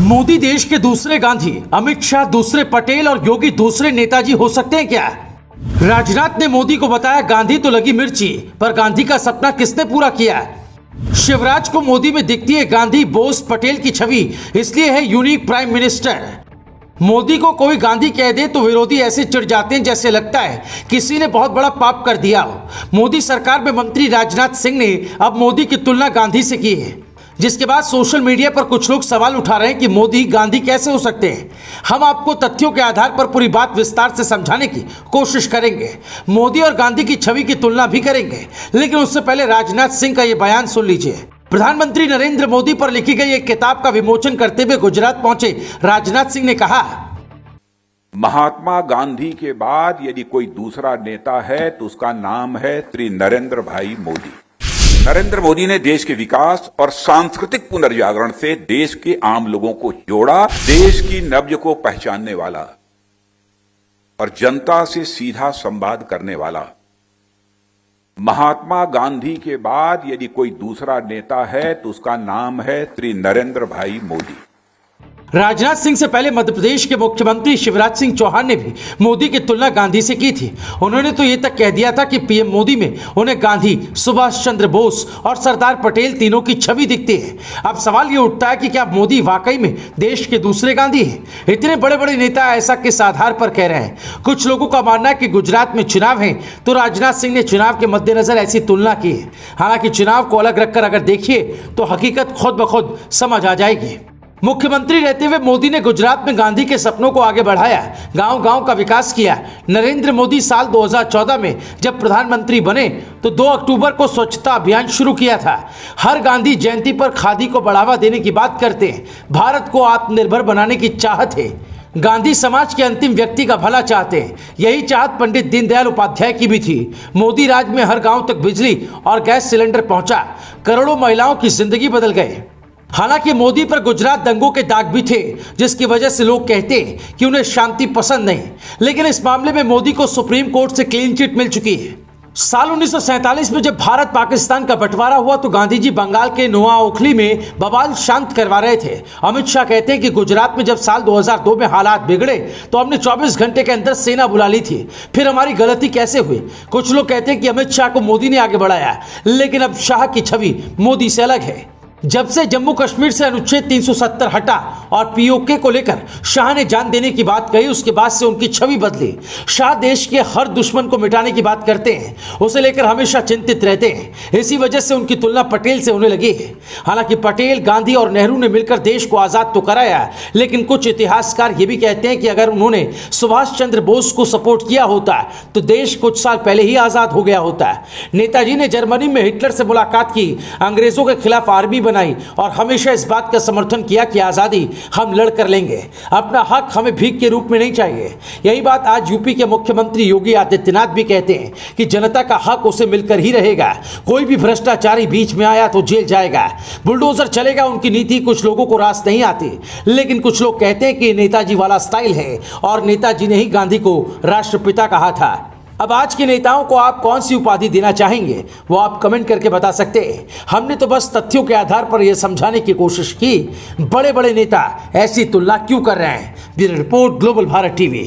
मोदी देश के दूसरे गांधी, अमित शाह दूसरे पटेल और योगी दूसरे नेताजी हो सकते हैं क्या? राजनाथ ने मोदी को बताया गांधी तो लगी मिर्ची, पर गांधी का सपना किसने पूरा किया? शिवराज को मोदी में दिखती है गांधी, बोस, पटेल की छवि, इसलिए है यूनिक प्राइम मिनिस्टर। मोदी को कोई गांधी कह दे तो विरोधी ऐसे चिढ़ जाते हैं जैसे लगता है किसी ने बहुत बड़ा पाप कर दिया हो। मोदी सरकार में मंत्री राजनाथ सिंह ने अब मोदी की तुलना गांधी से की है, जिसके बाद सोशल मीडिया पर कुछ लोग सवाल उठा रहे हैं कि मोदी गांधी कैसे हो सकते हैं। हम आपको तथ्यों के आधार पर पूरी बात विस्तार से समझाने की कोशिश करेंगे। मोदी और गांधी की छवि की तुलना भी करेंगे, लेकिन उससे पहले राजनाथ सिंह का ये बयान सुन लीजिए। प्रधानमंत्री नरेंद्र मोदी पर लिखी गई एक किताब का विमोचन करते हुए गुजरात पहुंचे राजनाथ सिंह ने कहा, महात्मा गांधी के बाद यदि कोई दूसरा नेता है तो उसका नाम है श्री नरेंद्र भाई मोदी। नरेंद्र मोदी ने देश के विकास और सांस्कृतिक पुनर्जागरण से देश के आम लोगों को जोड़ा, देश की नब्ज को पहचानने वाला और जनता से सीधा संवाद करने वाला। महात्मा गांधी के बाद यदि कोई दूसरा नेता है तो उसका नाम है श्री नरेंद्र भाई मोदी। राजनाथ सिंह से पहले मध्य प्रदेश के मुख्यमंत्री शिवराज सिंह चौहान ने भी मोदी की तुलना गांधी से की थी। उन्होंने तो ये तक कह दिया था कि पीएम मोदी में उन्हें गांधी, सुभाष चंद्र बोस और सरदार पटेल तीनों की छवि दिखती है। अब सवाल ये उठता है कि क्या मोदी वाकई में देश के दूसरे गांधी हैं? इतने बड़े बड़े नेता ऐसा किस आधार पर कह रहे हैं? कुछ लोगों का मानना है कि गुजरात में चुनाव है तो राजनाथ सिंह ने चुनाव के मद्देनजर ऐसी तुलना की है। हालांकि चुनाव को अलग रखकर अगर देखिए तो हकीकत खुद ब खुद समझ आ जाएगी। मुख्यमंत्री रहते हुए मोदी ने गुजरात में गांधी के सपनों को आगे बढ़ाया, गांव-गांव का विकास किया। नरेंद्र मोदी साल 2014 में जब प्रधानमंत्री बने तो 2 अक्टूबर को स्वच्छता अभियान शुरू किया था। हर गांधी जयंती पर खादी को बढ़ावा देने की बात करते हैं। भारत को आत्मनिर्भर बनाने की चाहत है। गांधी समाज के अंतिम व्यक्ति का भला चाहते हैं। यही चाहत पंडित दीनदयाल उपाध्याय की भी थी। मोदी राज में हर गांव तक बिजली और गैस सिलेंडर पहुंचा, करोड़ों महिलाओं की जिंदगी बदल गए। हालांकि मोदी पर गुजरात दंगों के दाग भी थे, जिसकी वजह से लोग कहते हैं कि उन्हें शांति पसंद नहीं, लेकिन इस मामले में मोदी को सुप्रीम कोर्ट से क्लीन चिट मिल चुकी है। साल 1947 में जब भारत पाकिस्तान का बंटवारा हुआ तो गांधी जी बंगाल के नुआ ओखली में बवाल शांत करवा रहे थे। अमित शाह कहते हैं कि गुजरात में जब साल 2002 में हालात बिगड़े तो हमने 24 घंटे के अंदर सेना बुला ली थी। फिर हमारी गलती कैसे हुई? कुछ लोग कहते हैं कि अमित शाह को मोदी ने आगे बढ़ाया, लेकिन अब शाह की छवि मोदी से अलग है। जब से जम्मू कश्मीर से अनुच्छेद 370 हटा और पीओके को लेकर शाह ने जान देने की बात कही, उसके बाद से उनकी छवि बदली। शाह देश के हर दुश्मन को मिटाने की बात करते हैं, उसे लेकर हमेशा चिंतित रहते हैं। इसी वजह से उनकी तुलना पटेल से होने लगी है। हालांकि पटेल, गांधी और नेहरू ने मिलकर देश को आजाद तो कराया, लेकिन कुछ इतिहासकार ये भी कहते हैं कि अगर उन्होंने सुभाष चंद्र बोस को सपोर्ट किया होता तो देश कुछ साल पहले ही आजाद हो गया होता। नेताजी ने जर्मनी में हिटलर से मुलाकात की, अंग्रेजों के खिलाफ आर्मी और हमेशा इस बात का समर्थन किया कि आजादी हम लड़ कर लेंगे, अपना हक हमें भीख के रूप में नहीं चाहिए। यही बात आज यूपी के मुख्यमंत्री योगी आदित्यनाथ भी कहते हैं कि जनता का हक उसे मिलकर ही रहेगा। कोई भी भ्रष्टाचारी बीच में आया तो जेल जाएगा, बुलडोजर चलेगा। उनकी नीति कुछ लोगों को रास नहीं आती, लेकिन कुछ लोग कहते हैं कि नेताजी वाला स्टाइल है और नेताजी ने ही गांधी को राष्ट्रपिता कहा था। अब आज के नेताओं को आप कौन सी उपाधि देना चाहेंगे, वो आप कमेंट करके बता सकते हैं। हमने तो बस तथ्यों के आधार पर यह समझाने की कोशिश की बड़े बड़े नेता ऐसी तुलना क्यों कर रहे हैं। Bureau report, global Bharat TV.